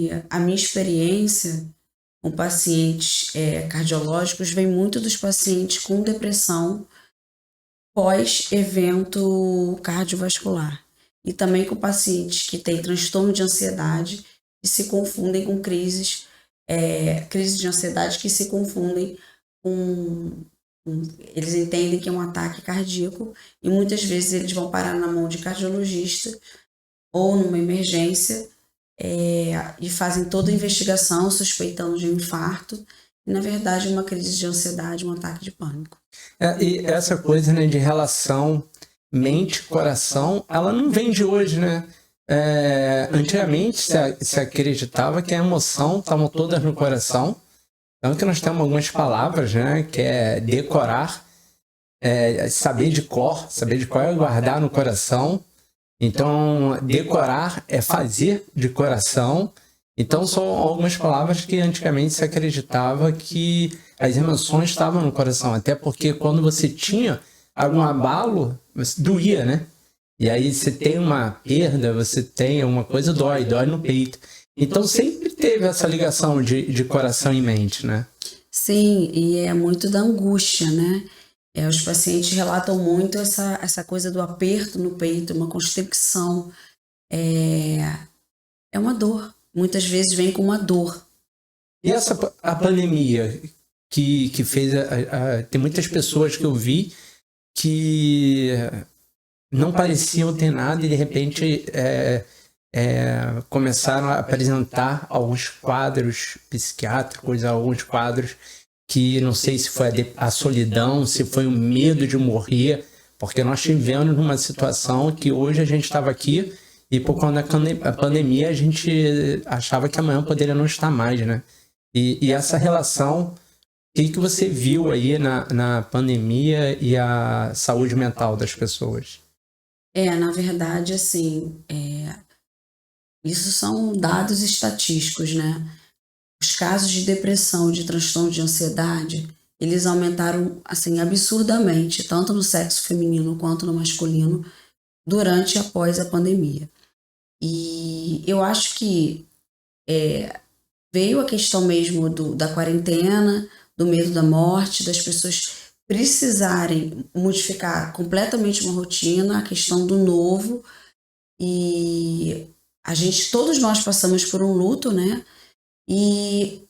E a minha experiência com pacientes cardiológicos vem muito dos pacientes com depressão pós-evento cardiovascular. E também com pacientes que têm transtorno de ansiedade e se confundem com crises de ansiedade que se confundem com. Eles entendem que é um ataque cardíaco e muitas vezes eles vão parar na mão de cardiologista ou numa emergência e fazem toda a investigação suspeitando de um infarto e, na verdade, uma crise de ansiedade, um ataque de pânico. E essa coisa, né, de relação mente-coração, ela não vem de hoje, né? Antigamente se acreditava que a emoção estava toda no coração. Então que nós temos algumas palavras, né, que é decorar, saber de cor é guardar no coração. Então, decorar é fazer de coração. Então, são algumas palavras que antigamente se acreditava que as emoções estavam no coração. Até porque quando você tinha algum abalo, doía, né? E aí você tem uma perda, você tem alguma coisa, dói no peito. Então, sempre teve essa ligação de coração e mente, né? Sim, e é muito da angústia, né? Os pacientes relatam muito essa coisa do aperto no peito, uma constricção. É uma dor. Muitas vezes vem com uma dor. E a pandemia que fez... tem muitas pessoas que eu vi que não pareciam ter nada e de repente começaram a apresentar alguns quadros psiquiátricos, alguns quadros que não sei se foi a solidão, se foi o medo de morrer, porque nós tivemos numa situação que hoje a gente estava aqui e por conta da pandemia a gente achava que amanhã poderia não estar mais, né? E essa relação, o que você viu aí na pandemia e a saúde mental das pessoas? Na verdade, assim, isso são dados estatísticos, né? Os casos de depressão, de transtorno de ansiedade, eles aumentaram, assim, absurdamente, tanto no sexo feminino quanto no masculino, durante e após a pandemia. E eu acho que veio a questão mesmo da quarentena, do medo da morte, das pessoas precisarem modificar completamente uma rotina, a questão do novo. E todos nós passamos por um luto, né? E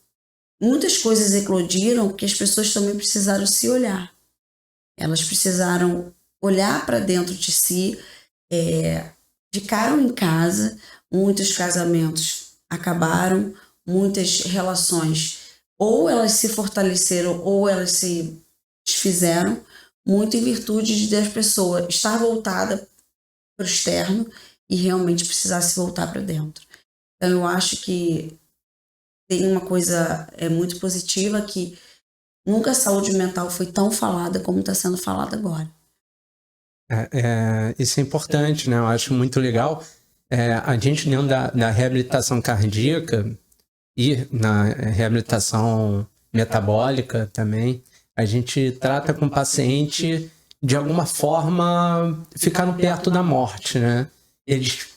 muitas coisas eclodiram porque as pessoas também precisaram se olhar. Elas precisaram olhar para dentro de si, ficaram em casa, muitos casamentos acabaram, muitas relações, ou elas se fortaleceram ou elas se desfizeram, muito em virtude de a pessoa estar voltada para o externo e realmente precisar se voltar para dentro. Então eu acho que tem uma coisa muito positiva que nunca a saúde mental foi tão falada como está sendo falada agora. Isso é importante, né? Eu acho muito legal. A gente dentro da reabilitação cardíaca e na reabilitação metabólica também, a gente trata com o paciente de alguma forma ficando perto da morte, né? Eles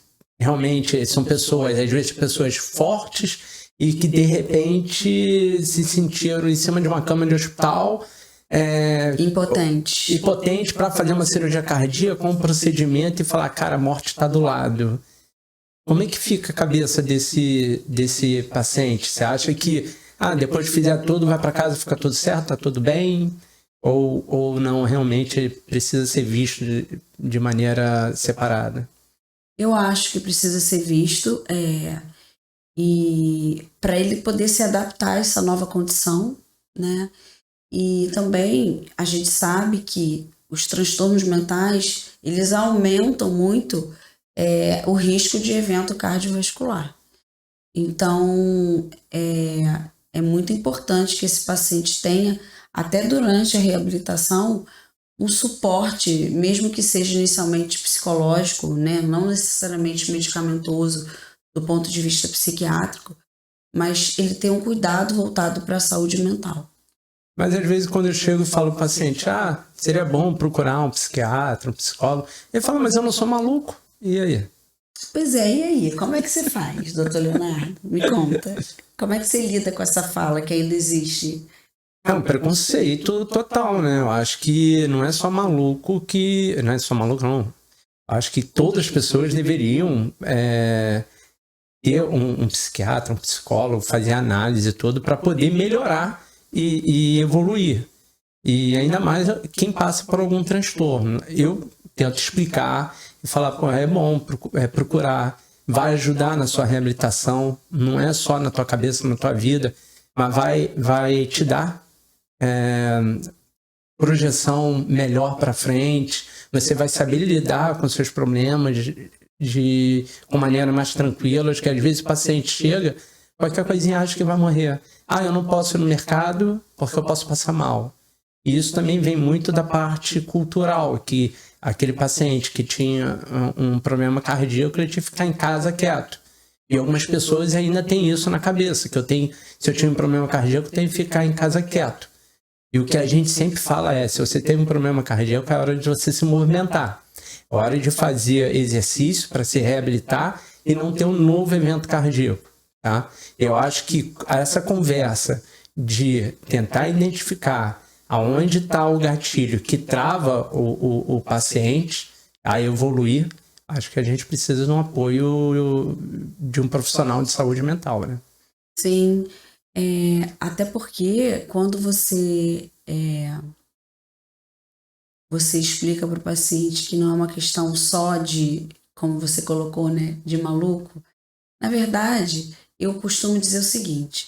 realmente são pessoas, às vezes pessoas fortes e que de repente se sentiram em cima de uma cama de hospital impotente para fazer uma cirurgia cardíaca com um procedimento e falar, cara, a morte está do lado. Como é que fica a cabeça desse paciente? Você acha que depois de fizer tudo, vai para casa, fica tudo certo, tá tudo bem? Ou não, realmente precisa ser visto de maneira separada? Eu acho que precisa ser visto e para ele poder se adaptar a essa nova condição, né? E também a gente sabe que os transtornos mentais, eles aumentam muito o risco de evento cardiovascular. Então, é muito importante que esse paciente tenha, até durante a reabilitação, um suporte, mesmo que seja inicialmente psicológico, né? Não necessariamente medicamentoso do ponto de vista psiquiátrico, mas ele tem um cuidado voltado para a saúde mental. Mas às vezes quando eu chego e falo para o paciente, seria bom procurar um psiquiatra, um psicólogo, ele fala, mas eu não sou maluco. E aí? Pois é, e aí? Como é que você faz, doutor Leonardo? Me conta. Como é que você lida com essa fala que ainda existe? É um preconceito total, né? Eu acho que não é só maluco que. Não é só maluco, não. Eu acho que todas as pessoas deveriam ter um psiquiatra, um psicólogo, fazer análise e tudo para poder melhorar e evoluir. E ainda mais quem passa por algum transtorno. Eu tento explicar e falar, pô, é bom procurar, vai ajudar na sua reabilitação, não é só na tua cabeça, na tua vida, mas vai te dar projeção melhor para frente, você vai saber lidar com seus problemas com maneira mais tranquila, que às vezes o paciente chega, qualquer coisinha acha que vai morrer. Ah, eu não posso ir no mercado porque eu posso passar mal. E isso também vem muito da parte cultural, que aquele paciente que tinha um problema cardíaco, ele tinha que ficar em casa quieto. E algumas pessoas ainda têm isso na cabeça, que se eu tinha um problema cardíaco, eu tenho que ficar em casa quieto. E o que a gente sempre fala é, se você teve um problema cardíaco, é hora de você se movimentar. É hora de fazer exercício para se reabilitar e não ter um novo evento cardíaco. Tá? Eu acho que essa conversa de tentar identificar aonde está o gatilho que trava o paciente a evoluir, acho que a gente precisa de um apoio de um profissional de saúde mental, né? Sim, até porque quando você explica para o paciente que não é uma questão só de, como você colocou, né, de maluco, na verdade, eu costumo dizer o seguinte: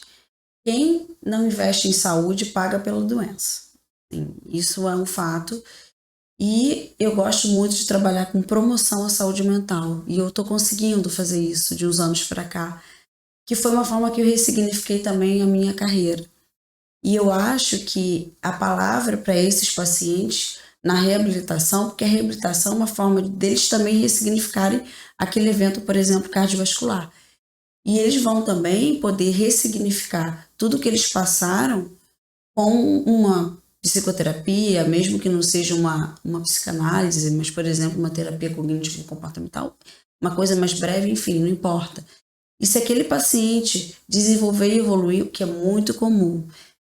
quem não investe em saúde paga pela doença. Sim, isso é um fato. E eu gosto muito de trabalhar com promoção à saúde mental. E eu estou conseguindo fazer isso de uns anos para cá, que foi uma forma que eu ressignifiquei também a minha carreira. E eu acho que a palavra para esses pacientes na reabilitação, porque a reabilitação é uma forma deles também ressignificarem aquele evento, por exemplo, cardiovascular. E eles vão também poder ressignificar tudo que eles passaram com uma psicoterapia, mesmo que não seja uma psicanálise, mas, por exemplo, uma terapia cognitivo-comportamental, uma coisa mais breve, enfim, não importa. E se aquele paciente desenvolver e evoluir, o que é muito comum,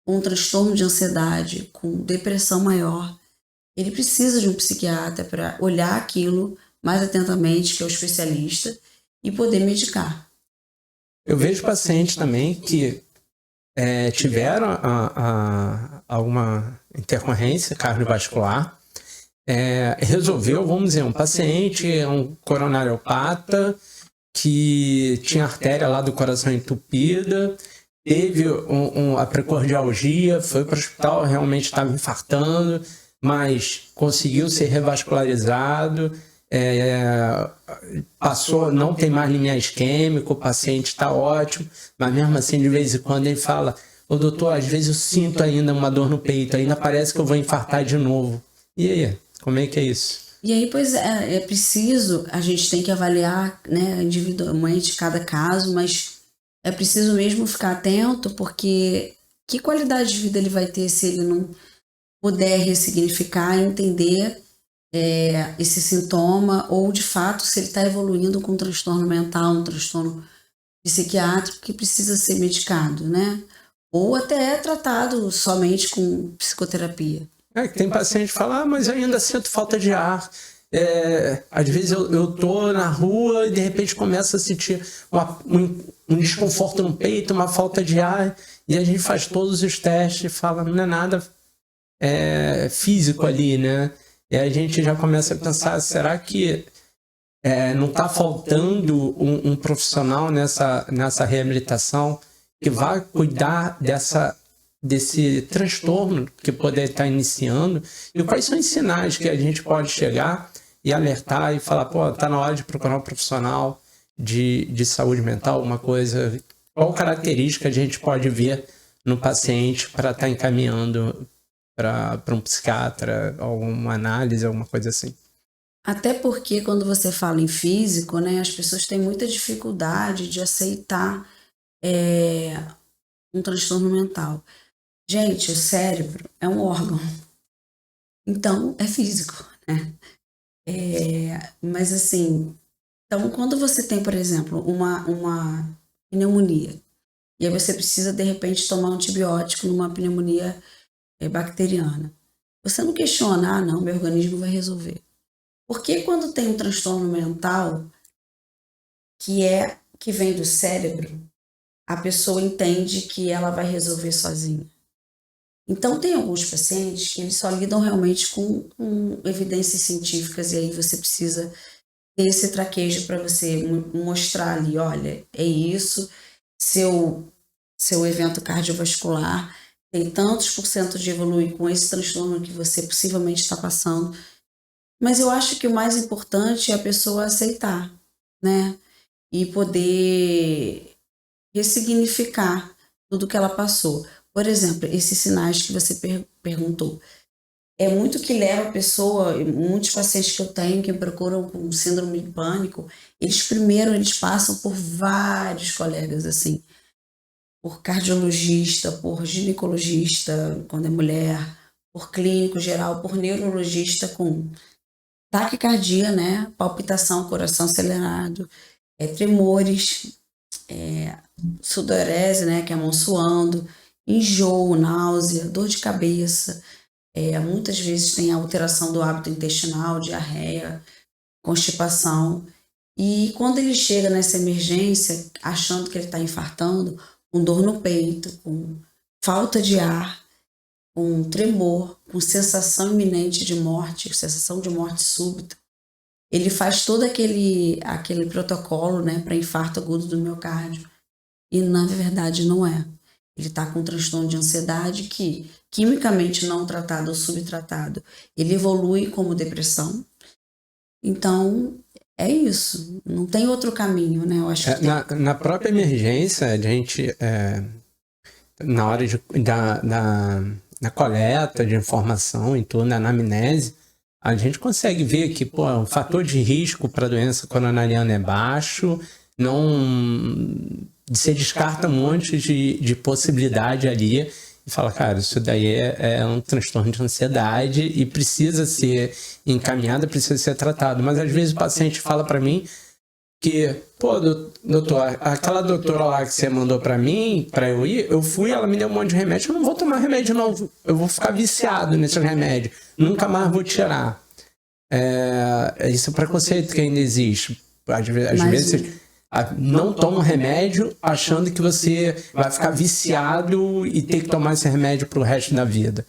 com um transtorno de ansiedade, com depressão maior, ele precisa de um psiquiatra para olhar aquilo mais atentamente, que é o especialista, e poder medicar. Eu vejo pacientes também que tiveram alguma intercorrência cardiovascular, resolveu, vamos dizer, um paciente, um coronariopata, que tinha artéria lá do coração entupida, teve a precordialgia, foi para o hospital, realmente estava infartando, mas conseguiu ser revascularizado, passou, não tem mais linha isquêmica, o paciente está ótimo, mas mesmo assim, de vez em quando, ele fala: ô doutor, às vezes eu sinto ainda uma dor no peito, ainda parece que eu vou infartar de novo. E aí, como é que é isso? E aí, pois é preciso, a gente tem que avaliar, né, individualmente cada caso, mas é preciso mesmo ficar atento, porque que qualidade de vida ele vai ter se ele não puder ressignificar, entender esse sintoma, ou de fato se ele está evoluindo com um transtorno mental, um transtorno psiquiátrico que precisa ser medicado, né? Ou até tratado somente com psicoterapia. Tem paciente que fala: mas eu ainda sinto falta de ar. Às vezes eu tô na rua e de repente começo a sentir um desconforto no peito, uma falta de ar, e a gente faz todos os testes e fala: não é nada físico ali, né? E a gente já começa a pensar: será que não está faltando um profissional nessa reabilitação que vai cuidar desse transtorno que poder estar iniciando? E quais são os sinais que a gente pode chegar e alertar e falar: pô, está na hora de procurar um profissional de saúde mental, uma coisa? Qual característica a gente pode ver no paciente para estar encaminhando para um psiquiatra, alguma análise, alguma coisa assim? Até porque quando você fala em físico, né, as pessoas têm muita dificuldade de aceitar um transtorno mental. Gente, o cérebro é um órgão, então é físico, né? Mas assim, Então, quando você tem, por exemplo, uma pneumonia, e aí você precisa, de repente, tomar um antibiótico numa pneumonia bacteriana, você não questiona, não, meu organismo vai resolver. Porque quando tem um transtorno mental que vem do cérebro, a pessoa entende que ela vai resolver sozinha. Então, tem alguns pacientes que eles só lidam realmente com evidências científicas, e aí você precisa ter esse traquejo para você mostrar ali, olha, é isso, seu evento cardiovascular tem tantos por cento de evoluir com esse transtorno que você possivelmente está passando. Mas eu acho que o mais importante é a pessoa aceitar, né? E poder ressignificar tudo que ela passou. Por exemplo, esses sinais que você perguntou. É muito que leva a pessoa, muitos pacientes que eu tenho que procuram com síndrome de pânico, eles passam por vários colegas, assim, por cardiologista, por ginecologista, quando é mulher, por clínico geral, por neurologista com taquicardia, né, palpitação, coração acelerado, tremores, sudorese, né, que é a mão suando, enjoo, náusea, dor de cabeça. Muitas vezes tem alteração do hábito intestinal, diarreia, constipação. E quando ele chega nessa emergência, achando que ele está infartando, com dor no peito, com falta de ar, com tremor, com sensação iminente de morte, sensação de morte súbita, ele faz todo aquele protocolo, né, para infarto agudo do miocárdio. E na verdade não é. Ele está com um transtorno de ansiedade que, quimicamente não tratado ou subtratado, ele evolui como depressão. Então, é isso. Não tem outro caminho, né? Eu acho que na própria emergência, a gente, na hora da coleta de informação e tudo, na anamnese, a gente consegue ver que o fator de risco para a doença coronariana é baixo, você descarta um monte de possibilidade ali e fala, cara, isso daí é um transtorno de ansiedade e precisa ser encaminhado, precisa ser tratado. Mas às vezes o paciente fala para mim que, doutor, aquela doutora lá que você mandou para mim, para eu ir, eu fui, ela me deu um monte de remédio, eu não vou tomar remédio não, eu vou ficar viciado nesse remédio, nunca mais vou tirar. Esse é o preconceito que ainda existe. Às vezes não toma um remédio achando que você vai ficar viciado e ter que tomar esse remédio pro resto da vida.